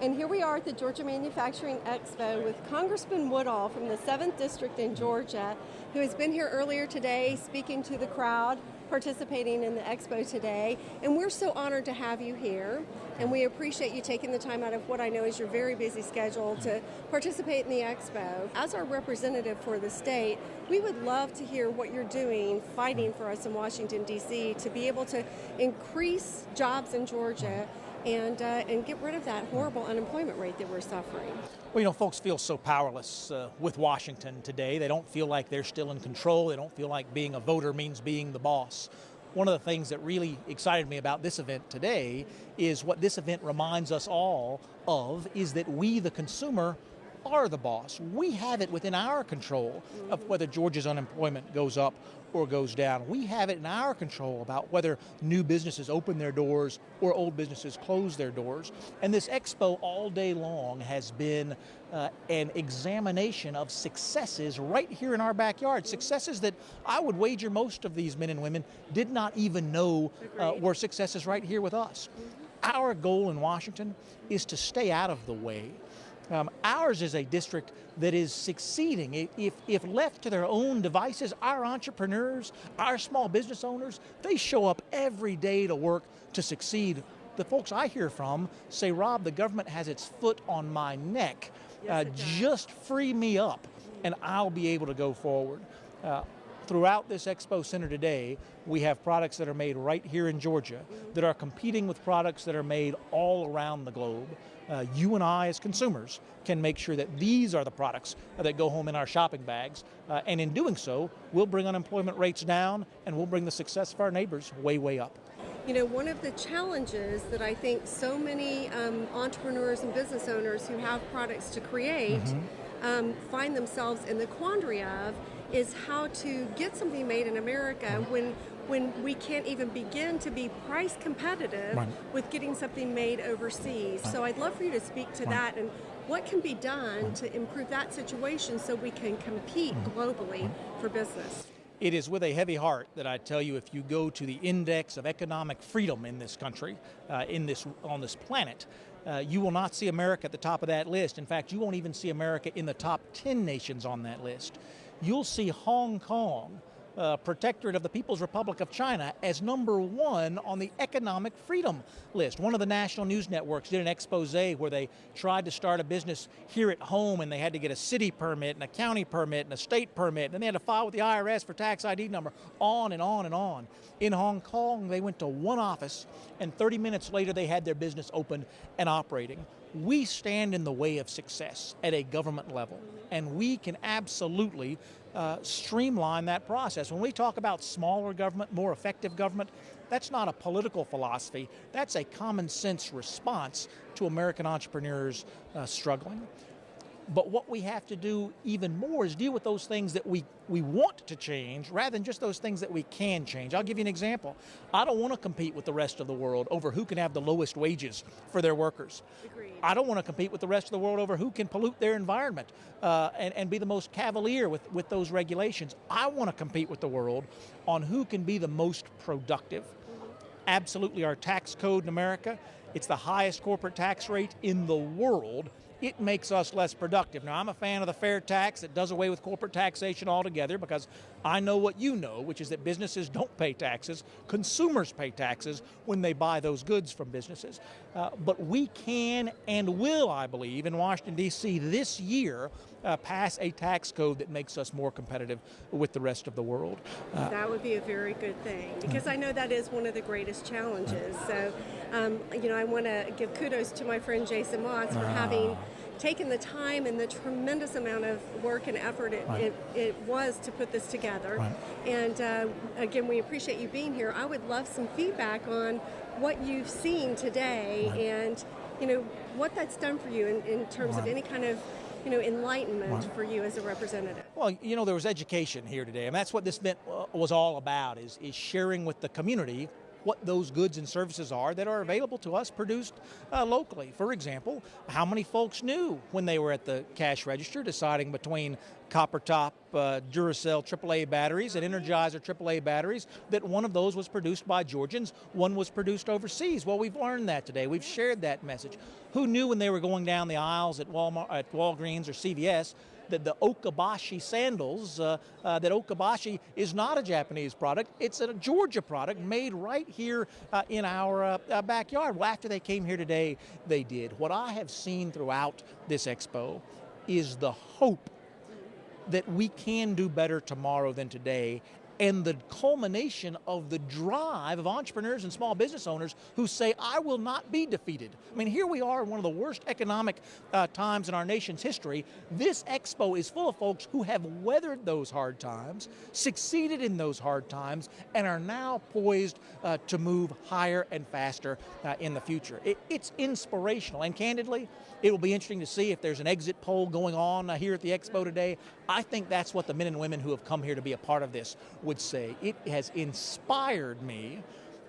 And here we are at the Georgia Manufacturing Expo with Congressman Woodall from the 7th District in Georgia, who has been here earlier today speaking to the crowd participating in the Expo today. And we're so honored to have you here, and we appreciate you taking the time out of what I know is your very busy schedule to participate in the Expo. As our representative for the state, we would love to hear what you're doing, fighting for us in Washington, D.C., to be able to increase jobs in Georgia and get rid of that horrible unemployment rate that we're suffering. Well, folks feel so powerless with Washington today. They don't feel like they're still in control. They don't feel like being a voter means being the boss. One of the things that really excited me about this event today is what this event reminds us all of is that we, the consumer, are the boss. We have it within our control of whether Georgia's unemployment goes up or goes down. We have it in our control about whether new businesses open their doors or old businesses close their doors. And this expo all day long has been an examination of successes right here in our backyard. Successes that I would wager most of these men and women did not even know were successes right here with us. Our goal in Washington is to stay out of the way. Ours is a district that is succeeding. If left to their own devices, our entrepreneurs, our small business owners, they show up every day to work to succeed. The folks I hear from say, Rob, the government has its foot on my neck. Just free me up and I'll be able to go forward. Throughout this Expo Center today, we have products that are made right here in Georgia that are competing with products that are made all around the globe. You and I as consumers can make sure that these are the products that go home in our shopping bags. And in doing so, we'll bring unemployment rates down and we'll bring the success of our neighbors way, way up. You know, one of the challenges that I think so many entrepreneurs and business owners who have products to create find themselves in the quandary of is how to get something made in America when we can't even begin to be price competitive with getting something made overseas. So I'd love for you to speak to that and what can be done to improve that situation so we can compete globally for business. It is with a heavy heart that I tell you, if you go to the index of economic freedom in this country, on this planet, you will not see America at the top of that list. In fact, you won't even see America in the top 10 nations on that list. You'll see Hong Kong, protectorate of the People's Republic of China, as #1 on the economic freedom list. One of the national news networks did an expose where they tried to start a business here at home and they had to get a city permit and a county permit and a state permit, and then they had to file with the IRS for tax ID number, on and on and on. In Hong Kong, they went to one office and 30 minutes later they had their business open and operating. We stand in the way of success at a government level, and we can absolutely streamline that process. When we talk about smaller government, more effective government, that's not a political philosophy. That's a common sense response to American entrepreneurs struggling. But what we have to do even more is deal with those things that we want to change rather than just those things that we can change. I'll give you an example. I don't want to compete with the rest of the world over who can have the lowest wages for their workers. Agreed. I don't want to compete with the rest of the world over who can pollute their environment and be the most cavalier with those regulations. I want to compete with the world on who can be the most productive. Absolutely, our tax code in America, it's the highest corporate tax rate in the world. It makes us less productive. Now, I'm a fan of the fair tax that does away with corporate taxation altogether because I know what you know, which is that businesses don't pay taxes. Consumers pay taxes when they buy those goods from businesses. But we can and will, I believe, in Washington, D.C. this year pass a tax code that makes us more competitive with the rest of the world. That would be a very good thing because I know that is one of the greatest challenges. So, I want to give kudos to my friend Jason Moss for having taken the time and the tremendous amount of work and effort it was to put this together. And again, we appreciate you being here. I would love some feedback on what you've seen today and, what that's done for you in terms of any kind of enlightenment for you as a representative. Well, there was education here today, and that's what this event was all about, is sharing with the community what those goods and services are that are available to us produced locally. For example, how many folks knew when they were at the cash register deciding between copper top Duracell AAA batteries and Energizer AAA batteries that one of those was produced by Georgians, one was produced overseas? Well, we've learned that today. We've shared that message. Who knew when they were going down the aisles at Walgreens or CVS that the Okabashi sandals, that Okabashi is not a Japanese product, it's a Georgia product made right here in our backyard. Well, after they came here today, they did. What I have seen throughout this expo is the hope that we can do better tomorrow than today, and the culmination of the drive of entrepreneurs and small business owners who say, I will not be defeated. I mean, here we are in one of the worst economic times in our nation's history. This expo is full of folks who have weathered those hard times, succeeded in those hard times, and are now poised to move higher and faster in the future. It's inspirational, and candidly, it will be interesting to see if there's an exit poll going on here at the Expo today. I think that's what the men and women who have come here to be a part of this would say. It has inspired me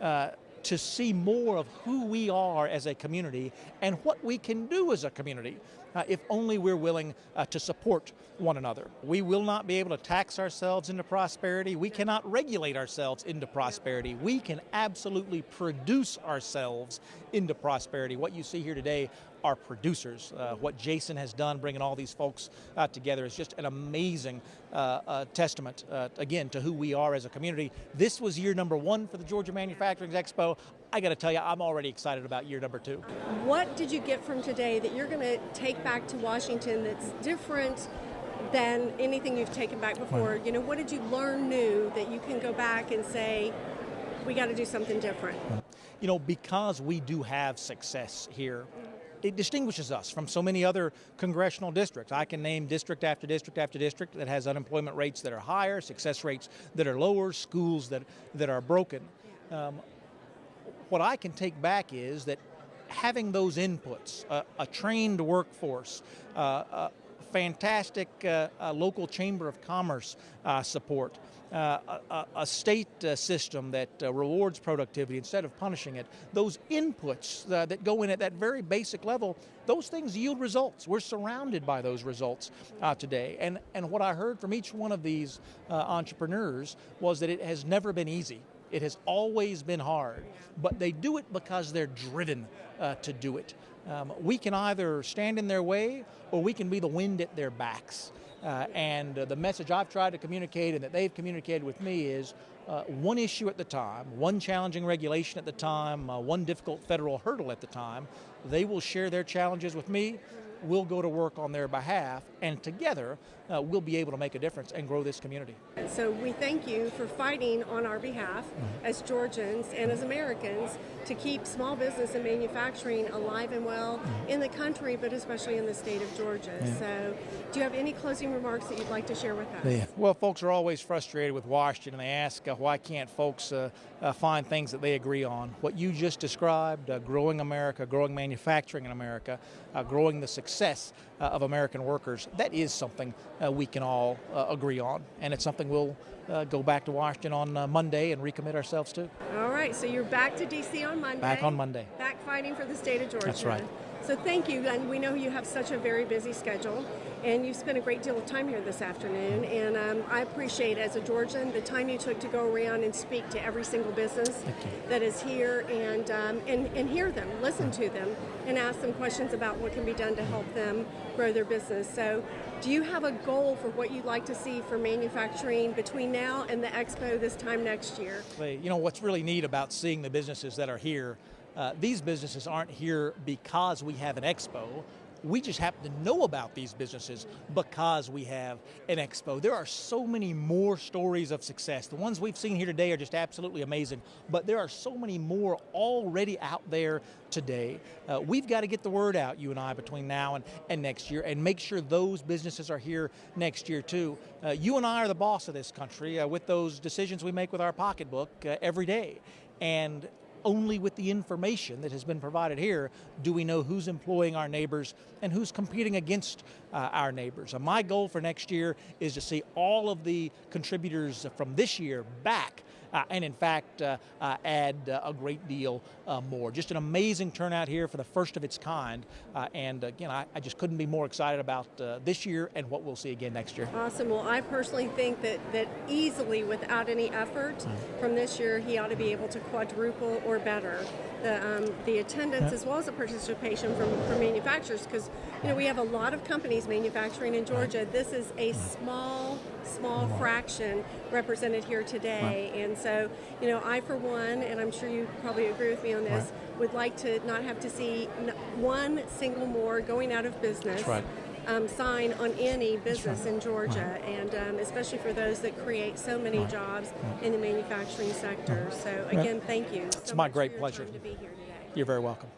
to see more of who we are as a community and what we can do as a community if only we're willing to support one another. We will not be able to tax ourselves into prosperity. We cannot regulate ourselves into prosperity. We can absolutely produce ourselves into prosperity. What you see here today are producers. What Jason has done bringing all these folks together is just an amazing testament, again, to who we are as a community. This was year number 1 for the Georgia Manufacturing Expo. I got to tell you, I'm already excited about year number 2. What did you get from today that you're going to take back to Washington that's different than anything you've taken back before? You know, what did you learn new that you can go back and say, we got to do something different? You know, because we do have success here, it distinguishes us from so many other congressional districts. I can name district after district after district that has unemployment rates that are higher, success rates that are lower, schools that are broken. What I can take back is that having those inputs, a trained workforce, fantastic local chamber of commerce support, a state system that rewards productivity instead of punishing it, those inputs that go in at that very basic level, those things yield results. We're surrounded by those results today. And what I heard from each one of these entrepreneurs was that it has never been easy. It has always been hard, but they do it because they're driven to do it. We can either stand in their way or we can be the wind at their backs. And the message I've tried to communicate and that they've communicated with me is one issue at the time, one challenging regulation at the time, one difficult federal hurdle at the time. They will share their challenges with me. We'll go to work on their behalf, and together we'll be able to make a difference and grow this community. So we thank you for fighting on our behalf as Georgians and as Americans to keep small business and manufacturing alive and well in the country, but especially in the state of Georgia. So do you have any closing remarks that you'd like to share with us? Well, folks are always frustrated with Washington, and they ask why can't folks find things that they agree on. What you just described, growing America, growing manufacturing in America, growing the success of American workers, that is something we can all agree on, and it's something we'll go back to Washington on Monday and recommit ourselves to. All right, so you're back to D.C. on Monday. Back on Monday. Back fighting for the state of Georgia. That's right. So thank you, and we know you have such a very busy schedule, and you've spent a great deal of time here this afternoon, and I appreciate, as a Georgian, the time you took to go around and speak to every single business that is here and hear them, listen to them, and ask them questions about what can be done to help them grow their business. So do you have a goal for what you'd like to see for manufacturing between now and the Expo this time next year? You know, what's really neat about seeing the businesses that are here, these businesses aren't here because we have an expo. We just happen to know about these businesses because we have an expo. There are so many more stories of success. The ones we've seen here today are just absolutely amazing, but there are so many more already out there today. We've got to get the word out, you and I, between now and next year, and make sure those businesses are here next year too. You and I are the boss of this country with those decisions we make with our pocketbook every day. And only with the information that has been provided here do we know who's employing our neighbors and who's competing against our neighbors. My goal for next year is to see all of the contributors from this year back and in fact add a great deal more. Just an amazing turnout here for the first of its kind, and again, I just couldn't be more excited about this year and what we'll see again next year. Awesome. Well, I personally think that easily, without any effort from this year, he ought to be able to quadruple or better the attendance as well as the participation from manufacturers, because we have a lot of companies manufacturing in Georgia. This is a small fraction represented here today, and so I, for one, and I'm sure you probably agree with me on this, would like to not have to see one single more going out of business sign on any business in Georgia, and especially for those that create so many jobs in the manufacturing sector. So again, thank you. It's my great pleasure to be here today. You're very welcome.